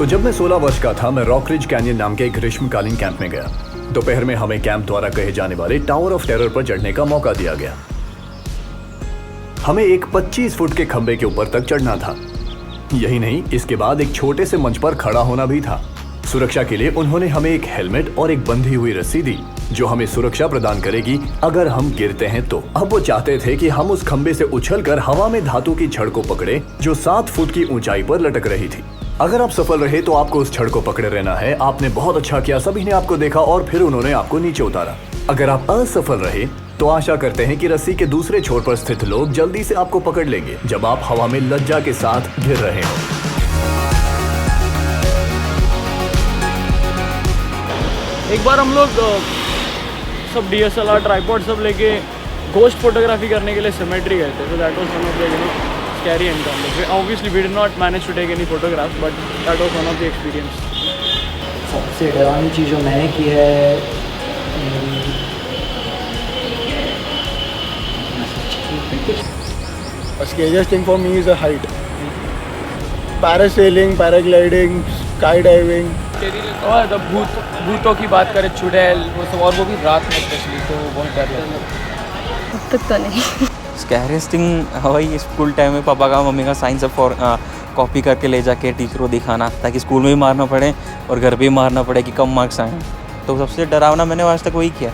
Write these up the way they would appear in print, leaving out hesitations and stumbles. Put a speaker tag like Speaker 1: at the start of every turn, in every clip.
Speaker 1: जब मैं 16 वर्ष का था, मैं रॉकरिज कैनियन नाम के एक ग्रीष्मकालीन कैंप में गया। दोपहर में हमें कैंप द्वारा कहे जाने वाले टावर ऑफ टेरर पर चढ़ने का मौका दिया गया। हमें एक 25 फुट के खंबे के ऊपर तक चढ़ना था। यही नहीं, इसके बाद एक छोटे से मंच पर खड़ा होना भी था। सुरक्षा के लिए उन्होंने हमें एक हेलमेट और एक बंधी हुई रस्सी दी जो हमें सुरक्षा प्रदान करेगी अगर हम गिरते हैं तो। अब वो चाहते थे कि हम उस खंबे से उछलकर हवा में धातु की छड़ को पकड़े जो 7 फुट की ऊंचाई पर लटक रही थी। अगर आप सफल रहे तो आपको उस छड़ को पकड़े रहना है। आपने बहुत अच्छा किया, सभी ने आपको देखा और फिर उन्होंने आपको नीचे उतारा। अगर आप असफल रहे तो आशा करते हैं कि रस्सी के दूसरे छोर पर स्थित लोग जल्दी से आपको पकड़ लेंगे जब आप हवा में लज्जा के साथ गिर रहे हो।
Speaker 2: एक बार हम लोग सब DSLR ट्राइपॉड सब लेके घोस्ट फोटोग्राफी करने के लिए सिमेट्री गए थे। तो that was one of the scary encounter. Obviously we did not manage to take any photographs, but that was one of the experience.
Speaker 3: सबसे डरावनी चीज़ जो मैंने की है,
Speaker 4: The scariest thing for me is a height. Parasailing, paragliding, skydiving.
Speaker 2: और जब भूतों की बात करें, चुड़ैल वो सब, और वो भी रात में स्पेशली, तो बहुत डर लगता है।
Speaker 5: अब तक तो नहीं।
Speaker 6: स्कैरियस्ट थिंग वही स्कूल टाइम में पापा का मम्मी का साइंस फॉर कॉपी करके ले जाके टीचर को दिखाना ताकि स्कूल में भी मारना पड़े और घर पे भी मारना पड़े कि कम मार्क्स आए। तो सबसे डरावना मैंने आज तक वही किया।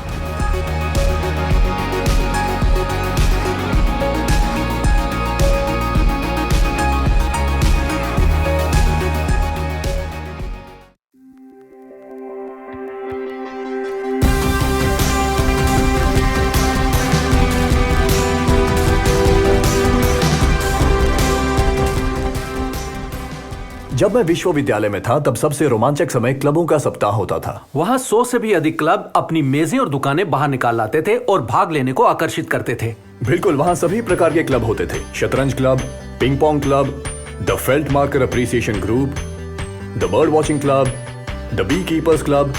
Speaker 1: जब मैं विश्वविद्यालय में था तब सबसे रोमांचक समय क्लबों का सप्ताह होता था।
Speaker 7: वहाँ 100 से भी अधिक क्लब अपनी मेजें और दुकानें बाहर निकाल लाते थे और भाग लेने को आकर्षित करते थे।
Speaker 1: बिल्कुल, वहाँ सभी प्रकार के क्लब होते थे। शतरंज club, ping pong club, the felt marker appreciation group, the bird watching club, the bee keepers club,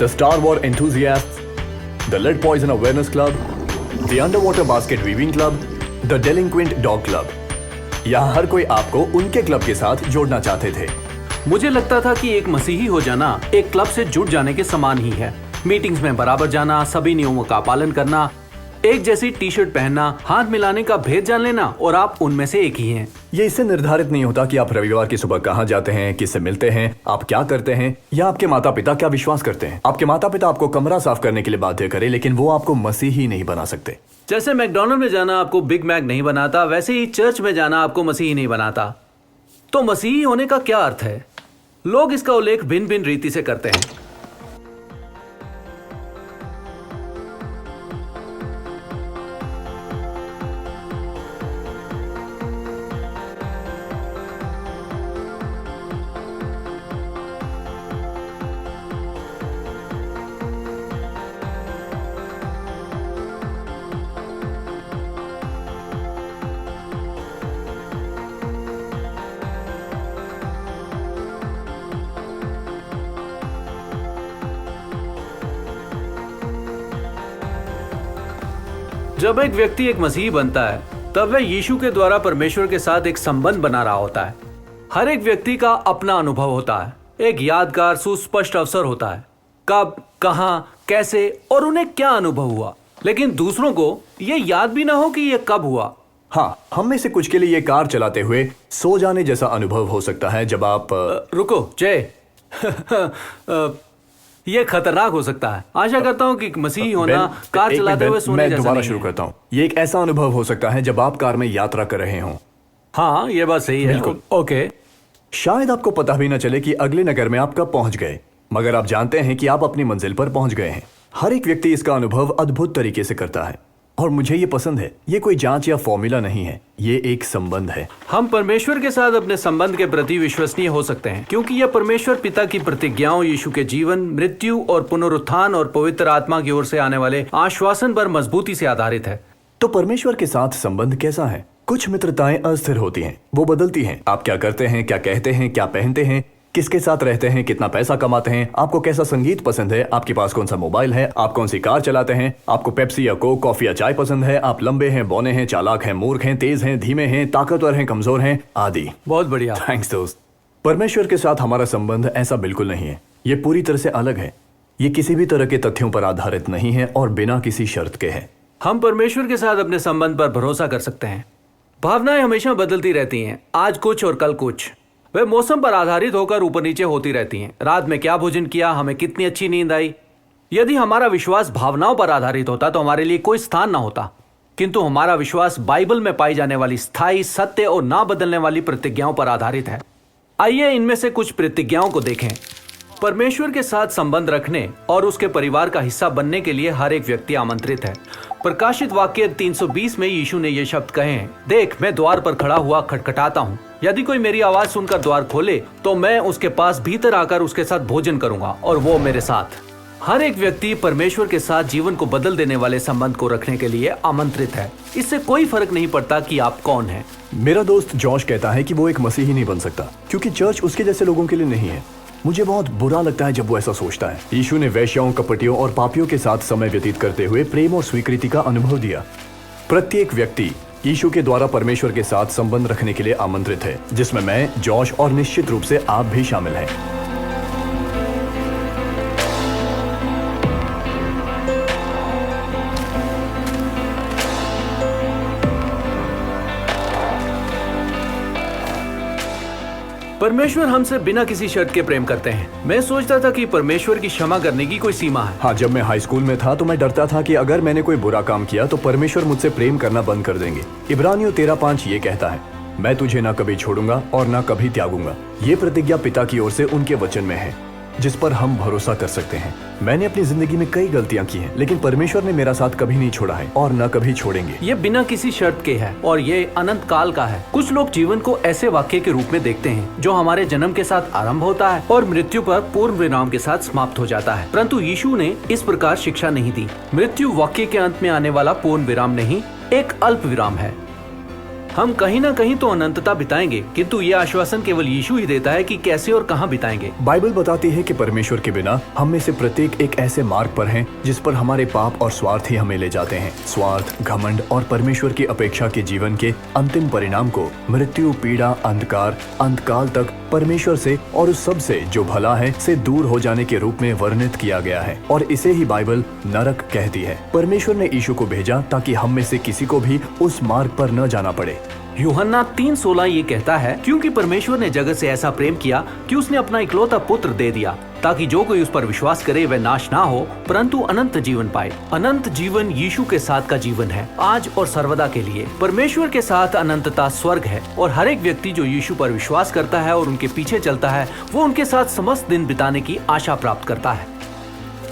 Speaker 1: the star war enthusiasts, the lead poison awareness club, the under water basket weaving club, the delinquent dog club. यहाँ हर कोई आपको उनके club के साथ जोड़ना चाहते थे।
Speaker 7: मुझे लगता था कि एक मसीही हो जाना एक क्लब से जुड़ जाने के समान ही है। मीटिंग्स में बराबर जाना, सभी नियमों का पालन करना, एक जैसी टी शर्ट पहनना, हाथ मिलाने का भेद जान लेना और आप उनमें से एक ही हैं।
Speaker 1: ये इससे निर्धारित नहीं होता कि आप रविवार की सुबह कहाँ जाते हैं, किससे मिलते हैं, आप क्या करते हैं या आपके माता पिता क्या विश्वास करते हैं। आपके माता पिता आपको कमरा साफ करने के लिए बाध्य करें, लेकिन वो आपको मसीही नहीं बना सकते।
Speaker 7: जैसे मैकडॉनल्ड में जाना आपको बिग मैक नहीं बनाता, वैसे ही चर्च में जाना आपको मसीही नहीं बनाता। तो मसीही होने का क्या अर्थ है? लोग इसका उल्लेख भिन्न भिन्न रीति से करते हैं। जब एक व्यक्ति एक मसीही बनता है तब वह यीशु के द्वारा परमेश्वर के साथ एक संबंध बना रहा होता है। हर एक व्यक्ति का अपना अनुभव होता है, एक यादगार सुस्पष्ट अवसर होता है, कब, कहां, कैसे और उन्हें क्या अनुभव हुआ। लेकिन दूसरों को यह याद भी ना हो कि यह कब हुआ।
Speaker 1: हाँ, हम में से कुछ के लिए ये कार चलाते हुए सो जाने जैसा अनुभव हो सकता है जब आप
Speaker 7: रुको जय ये खतरनाक हो सकता है। आशा करता हूँ कि मसीही होना कार चलाते हुए सोने जैसा नहीं है।
Speaker 1: दोबारा शुरू करता हूँ। ये एक ऐसा अनुभव हो सकता है जब आप कार में यात्रा कर रहे हों।
Speaker 7: हाँ, ये बात सही है।
Speaker 1: बिल्कुल।
Speaker 7: ओके।
Speaker 1: शायद आपको पता भी न चले कि अगले नगर में आप कब पहुंच गए, मगर आप जानते हैं कि आप अपनी मंजिल पर पहुंच गए हैं। हर एक व्यक्ति इसका अनुभव अद्भुत तरीके से करता है और मुझे ये पसंद है। ये कोई जांच या फॉर्मूला नहीं है, ये एक संबंध है।
Speaker 7: हम परमेश्वर के साथ अपने संबंध के प्रति विश्वसनीय हो सकते हैं क्योंकि यह परमेश्वर पिता की प्रतिज्ञाओं, यीशु के जीवन, मृत्यु और पुनरुत्थान और पवित्र आत्मा की ओर से आने वाले आश्वासन पर मजबूती से आधारित है।
Speaker 1: तो परमेश्वर के साथ संबंध कैसा है? कुछ मित्रताएं अस्थिर होती हैं, वो बदलती हैं। आप क्या करते हैं, क्या कहते हैं, क्या पहनते हैं, किसके साथ रहते हैं, कितना पैसा कमाते हैं, आपको कैसा संगीत पसंद है, आपके पास कौन सा मोबाइल है, आप कौन सी कार चलाते हैं, आपको पेप्सी या कोक, कॉफी या चाय पसंद है, आप लंबे हैं, बौने हैं, चालाक हैं, मूर्ख हैं, तेज हैं, धीमे हैं, ताकतवर हैं, कमजोर हैं, आदि।
Speaker 7: बहुत बढ़िया।
Speaker 1: थैंक्स दोस्त। परमेश्वर के साथ हमारा संबंध ऐसा बिल्कुल नहीं है। ये पूरी तरह से अलग है। ये किसी भी तरह के तथ्यों पर आधारित नहीं है और बिना किसी शर्त के है।
Speaker 7: हम परमेश्वर के साथ अपने संबंध पर भरोसा कर सकते हैं। भावनाएं हमेशा बदलती रहती हैं, आज कुछ और कल कुछ। वे मौसम पर आधारित होकर ऊपर नीचे होती रहती हैं। रात में क्या भोजन किया, हमें कितनी अच्छी नींद आई। यदि हमारा विश्वास भावनाओं पर आधारित होता तो हमारे लिए कोई स्थान ना होता, किंतु हमारा विश्वास बाइबल में पाई जाने वाली स्थायी, सत्य और ना बदलने वाली प्रतिज्ञाओं पर आधारित है। आइए इनमें से कुछ प्रतिज्ञाओं को देखें। परमेश्वर के साथ संबंध रखने और उसके परिवार का हिस्सा बनने के लिए हर एक व्यक्ति आमंत्रित है। प्रकाशित वाक्य 320 में यीशु ने ये शब्द कहे हैं, देख मैं द्वार पर खड़ा हुआ खटखटाता हूँ। यदि कोई मेरी आवाज सुनकर द्वार खोले तो मैं उसके पास भीतर आकर उसके साथ भोजन करूंगा और वो मेरे साथ। हर एक व्यक्ति परमेश्वर के साथ जीवन को बदल देने वाले संबंध को रखने के लिए आमंत्रित है। इससे कोई फर्क नहीं पड़ता कि आप कौन हैं।
Speaker 1: मेरा दोस्त जॉश कहता है कि वो एक मसीही नहीं बन सकता क्योंकि चर्च उसके जैसे लोगों के लिए नहीं है। मुझे बहुत बुरा लगता है जब वो ऐसा सोचता है। यीशु ने वैश्याओं, कपटियों और पापियों के साथ समय व्यतीत करते हुए प्रेम और स्वीकृति का अनुभव दिया। प्रत्येक व्यक्ति यीशु के द्वारा परमेश्वर के साथ संबंध रखने के लिए आमंत्रित है, जिसमें मैं, जॉश और निश्चित रूप से आप भी शामिल हैं।
Speaker 7: परमेश्वर हमसे बिना किसी शर्त के प्रेम करते हैं। मैं सोचता था कि परमेश्वर की क्षमा करने की कोई सीमा है।
Speaker 1: हाँ, जब मैं हाई स्कूल में था तो मैं डरता था कि अगर मैंने कोई बुरा काम किया तो परमेश्वर मुझसे प्रेम करना बंद कर देंगे। इब्रानियों 13:5 ये कहता है, मैं तुझे ना कभी छोड़ूंगा और ना कभी त्यागूंगा। ये प्रतिज्ञा पिता की ओर से उनके वचन में है, जिस पर हम भरोसा कर सकते हैं। मैंने अपनी जिंदगी में कई गलतियां की हैं, लेकिन परमेश्वर ने मेरा साथ कभी नहीं छोड़ा है और न कभी छोड़ेंगे।
Speaker 7: ये बिना किसी शर्त के है और ये अनंत काल का है। कुछ लोग जीवन को ऐसे वाक्य के रूप में देखते हैं जो हमारे जन्म के साथ आरंभ होता है और मृत्यु पर पूर्ण विराम के साथ समाप्त हो जाता है। परंतु यीशु ने इस प्रकार शिक्षा नहीं दी। मृत्यु वाक्य के अंत में आने वाला पूर्ण विराम नहीं, एक अल्प विराम है। हम कहीं ना कहीं तो अनंतता बिताएंगे, किंतु ये आश्वासन केवल यीशु ही देता है कि कैसे और कहाँ बिताएंगे।
Speaker 1: बाइबल बताती है कि परमेश्वर के बिना हम में से प्रत्येक एक ऐसे मार्ग पर हैं जिस पर हमारे पाप और स्वार्थ ही हमें ले जाते हैं। स्वार्थ, घमंड और परमेश्वर की अपेक्षा के जीवन के अंतिम परिणाम को मृत्यु, पीड़ा, अंधकार, अंतकाल तक परमेश्वर से और उस सब से जो भला है से दूर हो जाने के रूप में वर्णित किया गया है और इसे ही बाइबल नरक कहती है। परमेश्वर ने यीशु को भेजा ताकि हम में से किसी को भी उस मार्ग पर न जाना पड़े।
Speaker 7: यूहन्ना 3:16 ये कहता है, क्योंकि परमेश्वर ने जगत से ऐसा प्रेम किया कि उसने अपना इकलौता पुत्र दे दिया, ताकि जो कोई उस पर विश्वास करे वह नाश ना हो परंतु अनंत जीवन पाए। अनंत जीवन यीशु के साथ का जीवन है, आज और सर्वदा के लिए। परमेश्वर के साथ अनंतता स्वर्ग है और हर एक व्यक्ति जो यीशु पर विश्वास करता है और उनके पीछे चलता है, वो उनके साथ समस्त दिन बिताने की आशा प्राप्त करता है।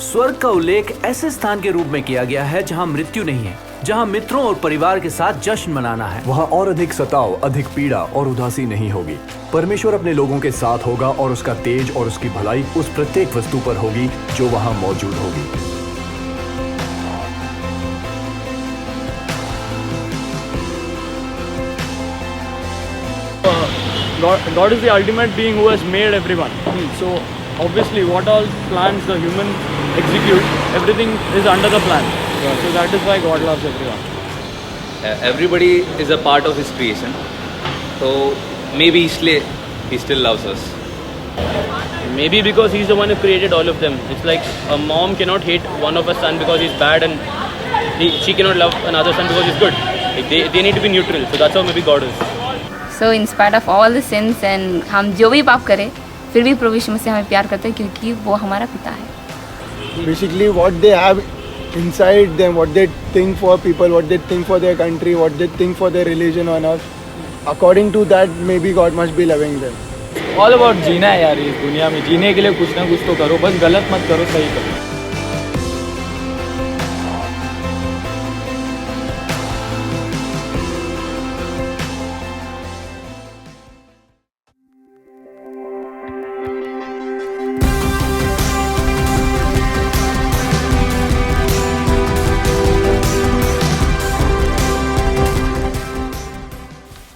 Speaker 7: स्वर्ग का उल्लेख ऐसे स्थान के रूप में किया गया है जहाँ मृत्यु नहीं है, जहाँ मित्रों और परिवार के साथ जश्न मनाना है।
Speaker 1: वहाँ और अधिक सताव, अधिक पीड़ा और उदासी नहीं होगी। परमेश्वर अपने लोगों के साथ होगा और उसका तेज और उसकी भलाई उस प्रत्येक वस्तु पर होगी जो वहाँ मौजूद होगी।
Speaker 2: God is the ultimate being who has made everyone. So obviously what all plans the human execute, everything is under the plan. So that is why God loves everyone.
Speaker 5: Everybody is a part of His creation. So maybe इसलिए He still loves us.
Speaker 8: Maybe because He's the one who created all of them. It's like a mom cannot hate one of her son because he's bad and she cannot love another son because he's good. Like they need to be neutral. So that's how maybe God is.
Speaker 9: So in spite of all the sins and हम जो भी पाप करें, फिर भी प्रभु यीशु मसीह हमें प्यार करते हैं क्योंकि वो हमारा पिता है।
Speaker 4: Basically, what they have inside them, what they think for people, what they think for their country, what they think for their religion on us, according to that, maybe God must be loving them.
Speaker 2: All about जीना है यार, इस दुनिया में जीने के लिए कुछ ना कुछ तो करो, बस गलत मत करो, सही करो।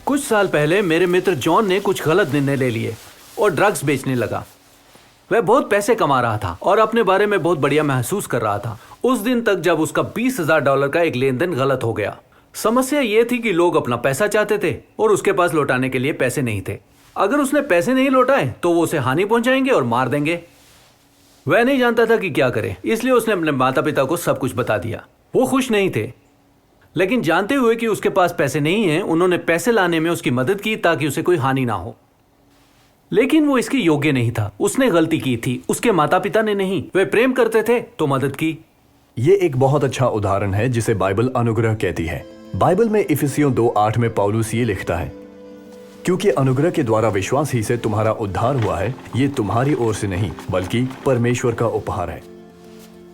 Speaker 7: कुछ साल पहले मेरे मित्र जॉन ने कुछ गलत निर्णय ले लिए और ड्रग्स बेचने लगा। वह बहुत पैसे कमा रहा था और अपने बारे में बहुत बढ़िया महसूस कर रहा था, उस दिन तक जब उसका $20,000 का एक लेन देन गलत हो गया। समस्या ये थी कि लोग अपना पैसा चाहते थे और उसके पास लौटाने के लिए पैसे नहीं थे। अगर उसने पैसे नहीं लौटाए तो वो उसे हानि पहुंचाएंगे और मार देंगे। वह नहीं जानता था कि क्या करे, इसलिए उसने अपने माता पिता को सब कुछ बता दिया। वो खुश नहीं थे, लेकिन जानते हुए कि उसके पास पैसे नहीं हैं, उन्होंने पैसे लाने में उसकी मदद की ताकि उसे कोई हानि ना हो। लेकिन वो इसके योग्य नहीं था। उसने गलती की थी, उसके माता पिता ने नहीं। वे प्रेम करते थे तो मदद की।
Speaker 1: ये एक बहुत अच्छा उदाहरण है जिसे बाइबल अनुग्रह कहती है। बाइबल में इफिसियों 2:8 में पौलुस ये लिखता है, क्योंकि अनुग्रह के द्वारा विश्वास ही से तुम्हारा उद्धार हुआ है, ये तुम्हारी ओर से नहीं बल्कि परमेश्वर का उपहार है।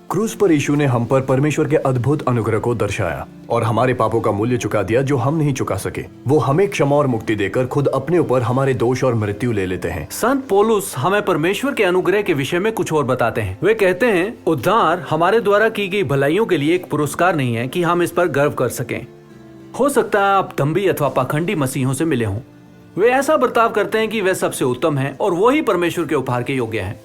Speaker 1: क्रूस पर यीशु ने हम पर परमेश्वर के अद्भुत अनुग्रह को दर्शाया और हमारे पापों का मूल्य चुका दिया जो हम नहीं चुका सके। वो हमें क्षमा और मुक्ति देकर खुद अपने ऊपर हमारे दोष और मृत्यु ले लेते हैं।
Speaker 7: संत पौलुस हमें परमेश्वर के अनुग्रह के विषय में कुछ और बताते हैं। वे कहते हैं, उद्धार हमारे द्वारा की गई भलाइयों के लिए एक पुरस्कार नहीं है कि हम इस पर गर्व कर सकें। हो सकता है आप दम्भी अथवा पाखंडी मसीहों से मिले हों। वे ऐसा बर्ताव करते हैं कि वे सबसे उत्तम हैं और वही परमेश्वर के उपहार के योग्य हैं।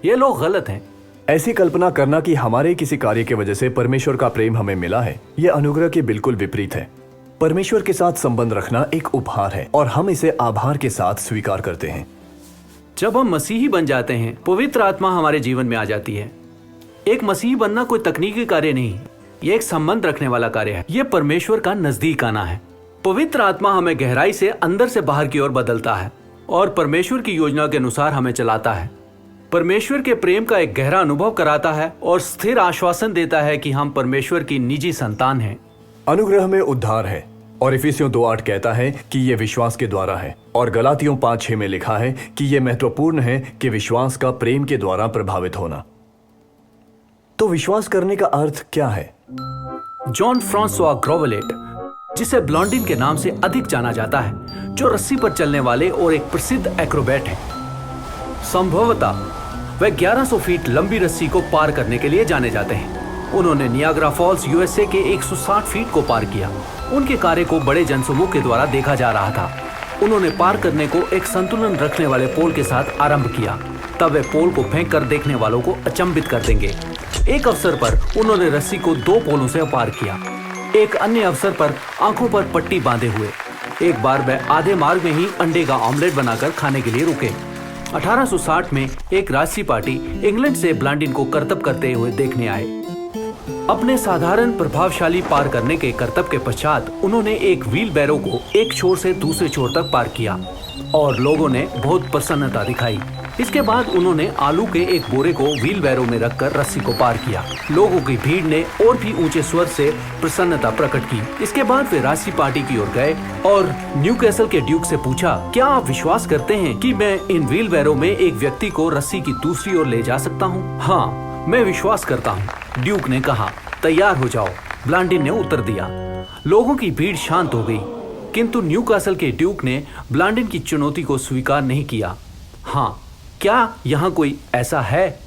Speaker 7: ये लोग गलत हैं।
Speaker 1: ऐसी कल्पना करना कि हमारे किसी कार्य की वजह से परमेश्वर का प्रेम हमें मिला है, यह अनुग्रह के बिल्कुल विपरीत है। परमेश्वर के साथ संबंध रखना एक उपहार है और हम इसे आभार के साथ स्वीकार करते हैं।
Speaker 7: जब हम मसीही बन जाते हैं, पवित्र आत्मा हमारे जीवन में आ जाती है। एक मसीही बनना कोई तकनीकी कार्य नहीं, यह एक संबंध रखने वाला कार्य है। यह परमेश्वर का नजदीक आना है। पवित्र आत्मा हमें गहराई से अंदर से बाहर की ओर बदलता है और परमेश्वर की योजना के अनुसार हमें चलाता है। परमेश्वर के प्रेम का एक गहरा अनुभव कराता है और स्थिर आश्वासन देता है कि हम परमेश्वर की निजी संतान हैं।
Speaker 1: अनुग्रह में उद्धार है और इफिसियों 2:8 कहता है कि यह विश्वास के द्वारा है और गलातियों 5:6 में लिखा है कि यह महत्वपूर्ण है कि विश्वास का प्रेम के द्वारा प्रभावित होना। तो विश्वास करने का अर्थ क्या है?
Speaker 7: जॉन फ्रांसवा ग्रोवेलेट, जिसे ब्लॉन्डिन के नाम से अधिक जाना जाता है, जो रस्सी पर चलने वाले और एक प्रसिद्ध एक्रोबैट है, संभवतः वे 1100 फीट लंबी रस्सी को पार करने के लिए जाने जाते हैं। उन्होंने नियाग्रा फॉल्स यूएसए के 160 फीट को पार किया। उनके कार्य को बड़े जनसमूह के द्वारा देखा जा रहा था। उन्होंने पार करने को एक संतुलन रखने वाले पोल के साथ आरंभ किया। तब वे पोल को फेंक कर देखने वालों को अचंभित कर देंगे। एक अवसर पर उन्होंने रस्सी को 2 पोलों से पार किया। एक अन्य अवसर पर आंखों पर पट्टी बांधे हुए। एक बार वे आधे मार्ग में ही अंडे का ऑमलेट बनाकर खाने के लिए रुके। 1860 में एक राजसी पार्टी इंग्लैंड से ब्लॉन्डिन को करतब करते हुए देखने आए। अपने साधारण प्रभावशाली पार करने के करतब के पश्चात उन्होंने एक व्हील बैरो को एक छोर से दूसरे छोर तक पार किया और लोगों ने बहुत प्रसन्नता दिखाई। इसके बाद उन्होंने आलू के एक बोरे को व्हील बैरो में रखकर रस्सी को पार किया। लोगों की भीड़ ने और भी ऊंचे स्वर से प्रसन्नता प्रकट की। इसके बाद वे राजसी पार्टी की ओर गए और न्यूकैसल के ड्यूक से पूछा, क्या आप विश्वास करते हैं कि मैं इन व्हील बैरो में एक व्यक्ति को रस्सी की दूसरी ओर ले जा सकता हूँ? हाँ, मैं विश्वास करता हूँ, ड्यूक ने कहा। तैयार हो जाओ, ब्लॉन्डिन ने उत्तर दिया। लोगों की भीड़ शांत हो गई, किंतु न्यूकासल के ड्यूक ने ब्लॉन्डिन की चुनौती को स्वीकार नहीं किया। हाँ, क्या यहाँ कोई ऐसा है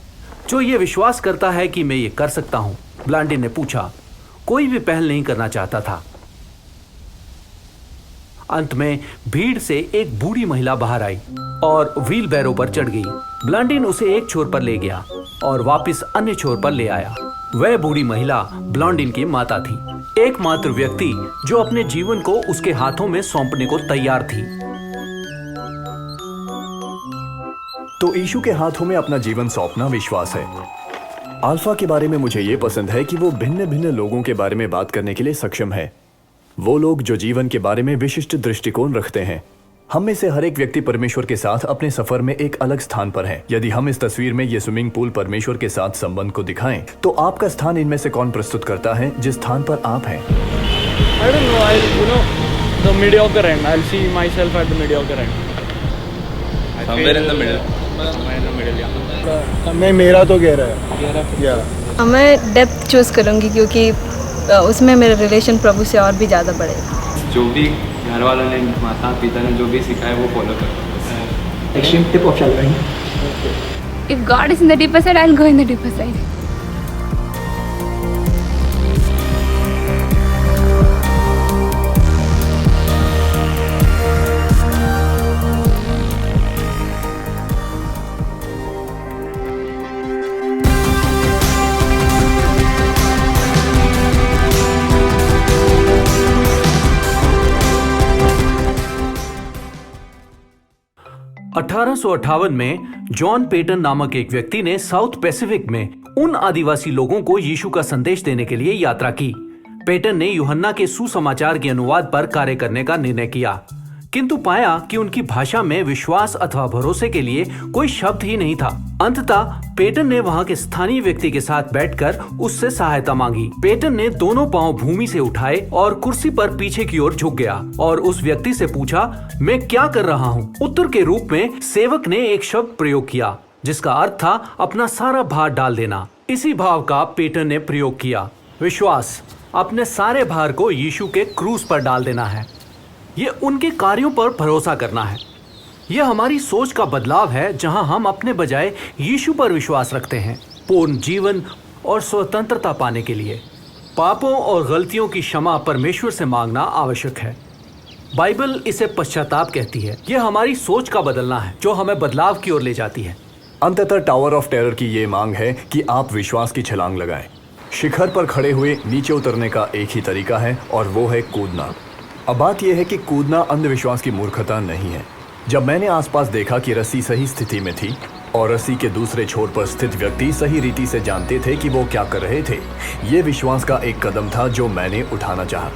Speaker 7: जो ये विश्वास करता है कि मैं ये कर सकता हूँ? ब्लॉन्डिन ने पूछा। कोई भी पहल नहीं करना चाहता था। अंत में भीड़ से एक बूढ़ी महिला बाहर आई और व्हील बैरो पर चढ़ गई। ब्लॉन्डिन उसे एक छोर पर ले गया और वापस अन्य छोर पर ले आया। वह बूढ़ी महिला ब्लॉन्डिन की माता थी, एकमात्र व्यक्ति जो अपने जीवन को उसके हाथों में सौंपने को तैयार थी।
Speaker 1: तो यीशु के हाथों में अपना जीवन सौंपना विश्वास है। अल्फा के बारे में मुझे ये पसंद है कि वो भिन्न भिन्न लोगों के बारे में बात करने के लिए सक्षम है। वो लोग जो जीवन के बारे में विशिष्ट दृष्टिकोण रखते हैं। हम में से हर एक व्यक्ति परमेश्वर के साथ अपने सफर में एक अलग स्थान पर है। यदि हम इस तस्वीर में ये स्विमिंग पूल परमेश्वर के साथ संबंध को दिखाएं, तो आपका स्थान इनमें से कौन प्रस्तुत करता है जिस स्थान पर आप हैं?
Speaker 2: I don't know. The mediocre end. I'll see myself at the mediocre end.
Speaker 5: Somewhere in the middle.
Speaker 2: Somewhere in the middle, yeah.
Speaker 4: मैं मेरा तो कह रहा है।
Speaker 10: मैं डेप्थ चूज़ करूँगी क्योंकि उसमें मेरा रिलेशन प्रभु से और भी ज़्यादा बढ़ेगा।
Speaker 11: जो भी घर वालों ने, माता पिता ने जो भी सिखाया वो फॉलो करता हूँ।
Speaker 3: Extreme tip of shallowing.
Speaker 9: If God is in the deeper side, I'll go in the deeper side.
Speaker 7: 1858 में जॉन पेटन नामक एक व्यक्ति ने साउथ पैसिफिक में उन आदिवासी लोगों को यीशु का संदेश देने के लिए यात्रा की। पेटन ने यूहन्ना के सुसमाचार के अनुवाद पर कार्य करने का निर्णय किया, किंतु पाया कि उनकी भाषा में विश्वास अथवा भरोसे के लिए कोई शब्द ही नहीं था। अंततः पेटन ने वहां के स्थानीय व्यक्ति के साथ बैठकर उससे सहायता मांगी। पेटन ने दोनों पांव भूमि से उठाए और कुर्सी पर पीछे की ओर झुक गया और उस व्यक्ति से पूछा, मैं क्या कर रहा हूँ? उत्तर के रूप में सेवक ने एक शब्द प्रयोग किया जिसका अर्थ था अपना सारा भार डाल देना। इसी भाव का पेटन ने प्रयोग किया, विश्वास, अपने सारे भार को यीशु के क्रूस पर डाल देना है। ये उनके कार्यों पर भरोसा करना है। यह हमारी सोच का बदलाव है, जहां हम अपने बजाय यीशु पर विश्वास रखते हैं पूर्ण जीवन और स्वतंत्रता पाने के लिए। पापों और गलतियों की क्षमा परमेश्वर से मांगना आवश्यक है। बाइबल इसे पश्चाताप कहती है। यह हमारी सोच का बदलना है जो हमें बदलाव की ओर ले जाती है।
Speaker 1: अंततः टावर ऑफ टेरर की ये मांग है कि आप विश्वास की छलांग लगाएं। शिखर पर खड़े हुए नीचे उतरने का एक ही तरीका है और वो है कूदना। अब बात यह है कि कूदना अंधविश्वास की मूर्खता नहीं है। जब मैंने आसपास देखा कि रस्सी सही स्थिति में थी और रस्सी के दूसरे छोर पर स्थित व्यक्ति सही रीति से जानते थे कि वो क्या कर रहे थे, ये विश्वास का एक कदम था जो मैंने उठाना चाहा।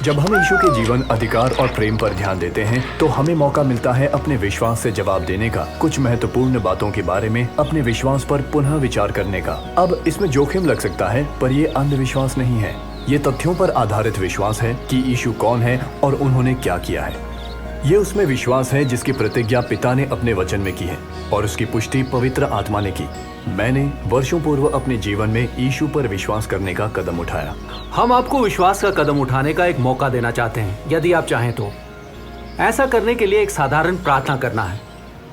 Speaker 1: जब हम यीशु के जीवन, अधिकार और प्रेम पर ध्यान देते हैं तो हमें मौका मिलता है अपने विश्वास से जवाब देने का, कुछ महत्वपूर्ण बातों के बारे में अपने विश्वास पर पुनः विचार करने का। अब इसमें जोखिम लग सकता है, पर यह अंधविश्वास नहीं है। ये तथ्यों पर आधारित विश्वास है कि यीशु कौन है और उन्होंने क्या किया है। ये उसमें विश्वास है जिसकी प्रतिज्ञा पिता ने अपने वचन में की है और उसकी पुष्टि पवित्र आत्मा ने की। मैंने वर्षों पूर्व अपने जीवन में यीशु पर विश्वास करने का कदम उठाया।
Speaker 7: हम आपको विश्वास का कदम उठाने का एक मौका देना चाहते हैं, यदि आप चाहें तो। ऐसा करने के लिए एक साधारण प्रार्थना करना है।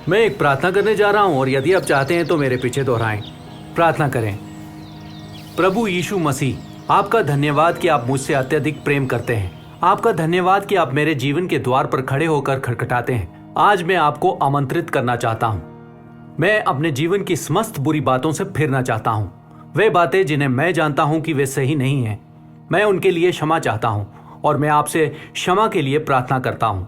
Speaker 7: मैं एक प्रार्थना करने जा रहा हूं और यदि आप चाहते हैं तो मेरे पीछे दोहराएं। प्रार्थना करें। प्रभु यीशु मसीह, आपका धन्यवाद कि आप मुझसे अत्यधिक प्रेम करते हैं। आपका धन्यवाद कि आप मेरे जीवन के द्वार पर खड़े होकर खटखटाते हैं। आज मैं आपको आमंत्रित करना चाहता हूं। मैं अपने जीवन की समस्त बुरी बातों से फिरना चाहता हूं। वे बातें जिन्हें मैं जानता हूं कि वे सही नहीं हैं, मैं उनके लिए क्षमा चाहता हूं और मैं आपसे क्षमा के लिए प्रार्थना करता हूं।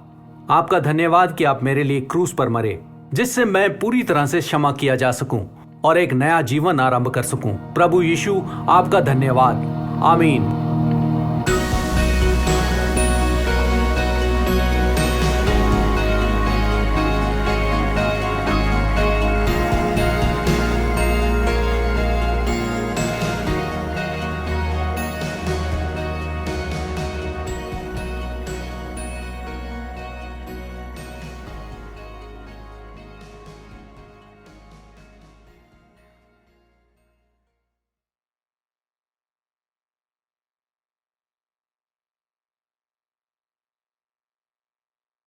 Speaker 7: आपका धन्यवाद कि आप मेरे लिए क्रूस पर मरे, जिससे मैं पूरी तरह से क्षमा किया जा सकूं और एक नया जीवन आरंभ कर सकूं। प्रभु यीशु, आपका धन्यवाद। आमीन।